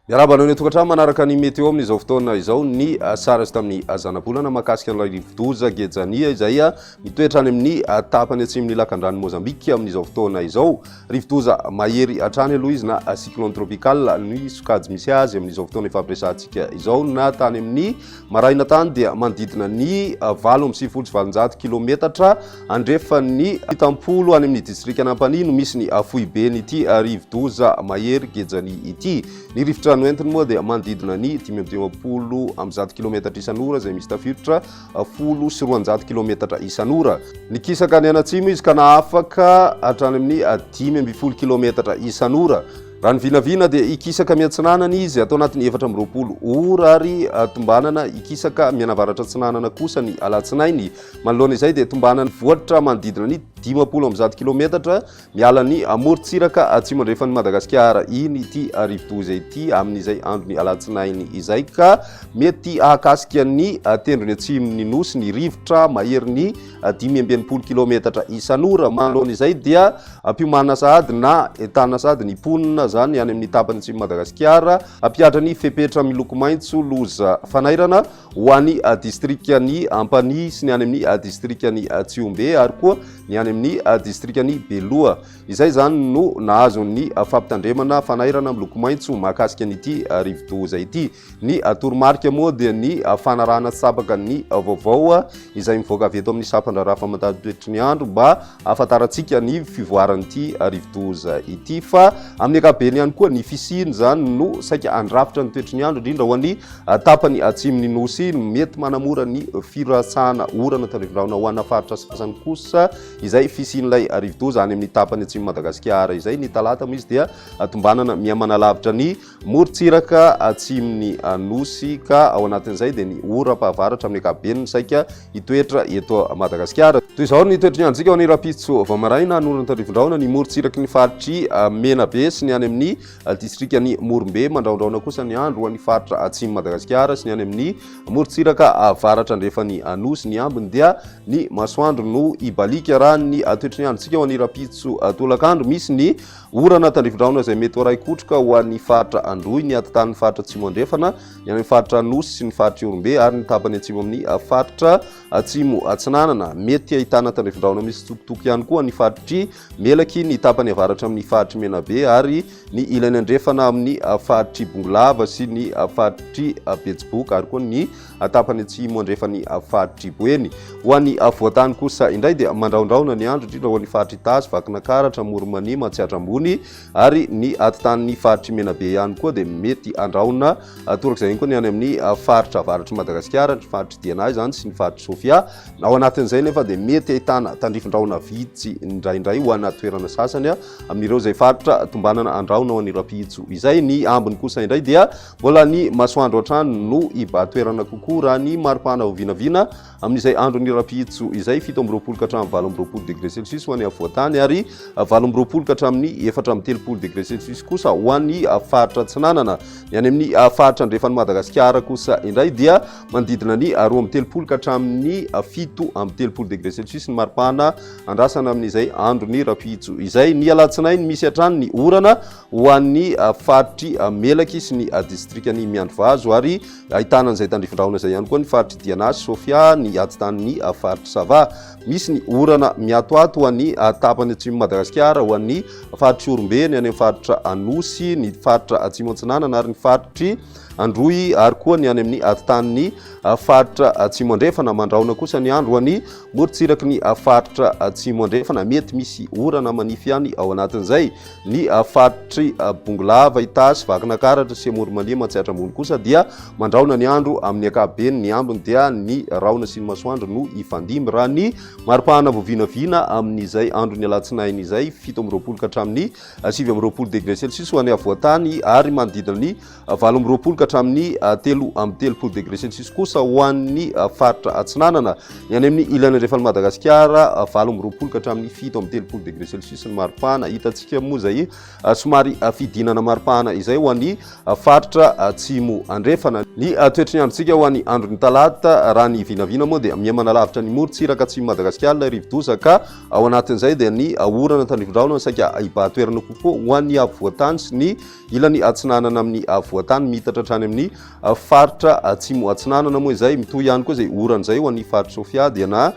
Miarabana ny tokantrano manaraka ny météo amin'izao fotoana izao ny sarazy tamin'ny zanabolana mahakasika ny rivodoza gejania izay mitoetra any amin'ny tapany atsimon'ny lakan-drano Mozambika amin'izao fotoana izao. Rivodoza mahery hatrany aloha izy na cyclone tropical ny sokajy misy azy amin'izao fotoana ifampiresantsika izao na tany amin'ny maraina tany dia manodidina ny 8.7 kilometatra andrefa ny 70 any amin'ny distrika Nampany no misy ny foibe n'ity rivodoza mahery gejania ity. Ny rivotra noentiny moa dia manodidina ny 510 kilometatra isan'ora izay misy tafiditra 10 sy 200 kilometatra isan'ora. Ny kisaka ny anatsimo izy ka afaka hatrany amin'ny 10 kilometatra isan'ora. Raha ny vinavina dia ikisaka miatsinanana izy atao anatin'ny 420 ora ary tombanana ikisaka mianavaratra tsinanana kosa ny alatsinainy. Manoloana izay dia tombanany vohatra manodidina ny 10 kilometatra miala ny amorontsiraka atsimo andrefan'ny Madagascar iny ity rivodoza ity amin'izay andro ny alatsinainy izay ka mety ahakasika ny tendrony atsimony nosy ny rivotra mahery ny 10 kilometatra isan'ora. Manoloana izay dia ampiomana sahady na etana sahady ny ponina zany any amin'ny tapany atsimo Madagascar ampiatra ny fepetra miloko maitso loza fanairana ho any distrikany Ampany sy ny any amin'ny distrikany Tsiombe ary koa ny any amin'ny distrikany Beloa. Izay zany no nahazo ny fampitandremana fanairana miloko maitso mahakasika an'ity rivodoza ity. Ny toromarika moa dia ny fanarahana sapaka ny vaovao izay mivoaka avy eto amin'ny sapan-draharaha famantaran-toetry ny andro mba ahafantarantsika ny fivoaran'ity rivodoza ity fa amin'ny ankapobeny ihany koa ny fisiny zany no saika andrafitra ny toetry ny andro indrindra ho an'ny tapany atsimony nosy mety manamora ny firasana orana tandrifin-drahona ho an'ny faritra sasany kosa izay fisin'ilay rivodoza any amin'ny tapany atsimo Madagascar izay. Ny talata mo izy dia tombanana miamana lavitra ny morontsiraka atsimony nosy ka ao anatin'izay dia ny oram-pahavaratra amin'ny ankapobeny saika hitoetra eto Madagascar. Toy izao ny toetry ny androntsika ho an'ny rapitso vamaraina anorana tandrifin-drahona ny morontsiraky ny faritry Menabe sy ny any amin'ny distrikany Morombe mandraondraona kosa ny andro ho an'ny faritra atsimo Madagascar sy ny any amin'ny morontsiraka avaratra andrefany nosy. Ny ambiny dia ny masoandro no ibalika raha ny toetry ny androntsika ho an'ny rapitso tolakandro. Misy ny orana tandrifin-drahona izay mety hoaraikotroka ho an'ny faritra Androy ny atotan'ny faritra atsimo andrefana ny amin'ny faritra nosy sy ny faritra Orombe ary ny tapany atsimo amin'ny faritra atsimo atsinanana. Mety ahitana tandrifin-drahona misy tokotoko ihany koa ny faritry Melaky ny tapany avaratra amin'ny faritry Menabe ary ny ilany andrefana amin'ny faritry Bongolava sy ny faritry Betsiboka ary koa ny tapany atsimo andrefany faritry Boeny. Ho an'ny voatany kosa indray dia mandraondraona ny andro indrindra ho an'ny faritry Tasy, Vakinakaratra, Moromania, Matsiatra Ambony ary ny atotan'ny faritry Menabe ihany koa dia mety andraona torak'izay koa ny any amin'ny faritra avaratry Madagasikara, ny faritry Diana zany sy ny faritry Sofia. Ao anatin'izay nefa dia mety ahitana tandrifin-drahona vitsy indraindray ho ana toerana sasany amin'ireo izay faritra tombanana andraona ho an'ny rapitso izay. Ny ambiny kosa indray dia mbola ny masoandro hatrany no iba-toerana kokoa raha ny maripana ho vinavina amin'izay andro ny rapitso izay 7 ka hatramin'ny 20 degré celsius ho an'ny avoatany ary 20 ka hatramin'ny 4 degré celsius kosa ho an'ny faritra Atsinanana. Ny any amin'ny faritra andrefan'ny Madagasikara kosa indray dia manodidina ny 12 ka hatramin'ny 7 degré celsius ny maripana andrasana amin'izay andro ny rapitso izay. Ny alatsinainy misy hatrany ny orana ho an'ny faritry Melaky sy ny distrikany Miandrovazo ary ahitana an'izay tandrifin-drahona izay ihany koa ny faritry Diana, Sofia, ny atotan'ny faritry Sava. Misy ny orana miatoato ho an'ny tapany atsimo Madagasikara ho an'ny faritry Orombe, ny any amin'ny faritra Anosy, ny faritra atsimo Atsinanana ary ny faritry Androy ary koa ny any amin'ny atotan'ny faritra atsimo andrefana. Mandraona kosa ny andro ho an'ny morontsiraky ny faritra atsimo andrefana mety misy orana manify ihany ao anatin'izay. Ny faritry Bongolava, Tasy, Vakinakaratra sy Moromania, Matsiatra Ambony kosa dia mandraona ny andro amin'ny ankapobeny. Ny ambiny dia ny rahona sy ny masoandro no ifandimby raha ny maripana voavinavina amin'izay andro ny alatsinainy izay 7 ka hatramin'ny 9 degré celsius ho an'ny avoatany ary manodidina ny 20 ka hatramin'ny 3 degré celsius kosa ho an'ny faritra atsinanana ihany amin'ny ilany andrefana Madagascar 20 hatramin'ny 7 degré celsius ny maripana hitantsika moa zay somary fidinana maripana izay ho an'ny faritra atsimo andrefana ny toetrany androntsika ho an'ny androny talata raha ny vinavina moa dia mihamana lavitra ny morotsiraka atsimo Madagascar rivodozaka ao anatin'izay dia ny orana tandrivodraona saika ibatoerana kokoa ho an'ny avoatany sy ny ilany atsinanana amin'ny avoatany mitatra hatrany amin'ny faritra atsimo atsinanana moa izay mitohy ihany koa zay orana zay ho an'ny faritra Sofia dia na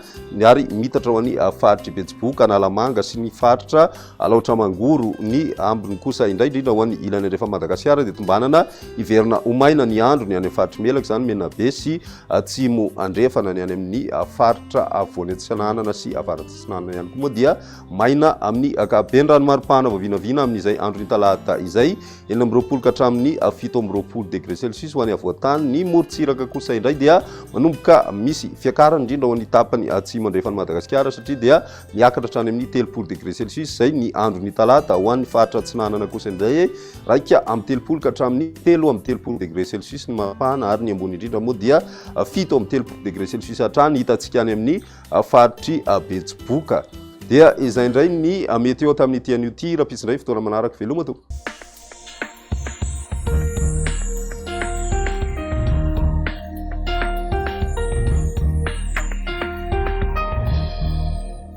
ary mitatra ho an'ny faritra Betsiboka Analamanga sy ny faritra Alaotra Mangoro ny ambiny kosa indrindra ho an'ny ilany andrefa Madagascar dia tombanana iverina omaina ny andro ny any amin'ny faritra Melaka zany Menabe sy atsimo andrefana ny any amin'ny faritra avoany atsinanana sy avaratra atsinanana ihany koa moa dia maina amin'ny akaben ranomaripana vavinavina amin'izay andro ny talata izay 20 hatramin'ny 7 degré celsius ho an'ny avoatany ny morotsiraka kosa indray dia manomboka misy fiakarana indrindra ho an'ny tapany atsimo andrefany Madagascar satria dia miakatra hatrany amin'ny 3 degré celsius izay ny andro ny talata ho an'ny faritra atsinanana kosa indray raika amin'ny 30 hatramin'ny 3 degré celsius ny maripana ary ny ambony indrindra moa dia 7 degré celsius hatrany hitantsika any amin'ny faritry Betsiboka dia izay indray ny météo tamin'ny tian'io ty raha pisindray fotoana manaraka veloma to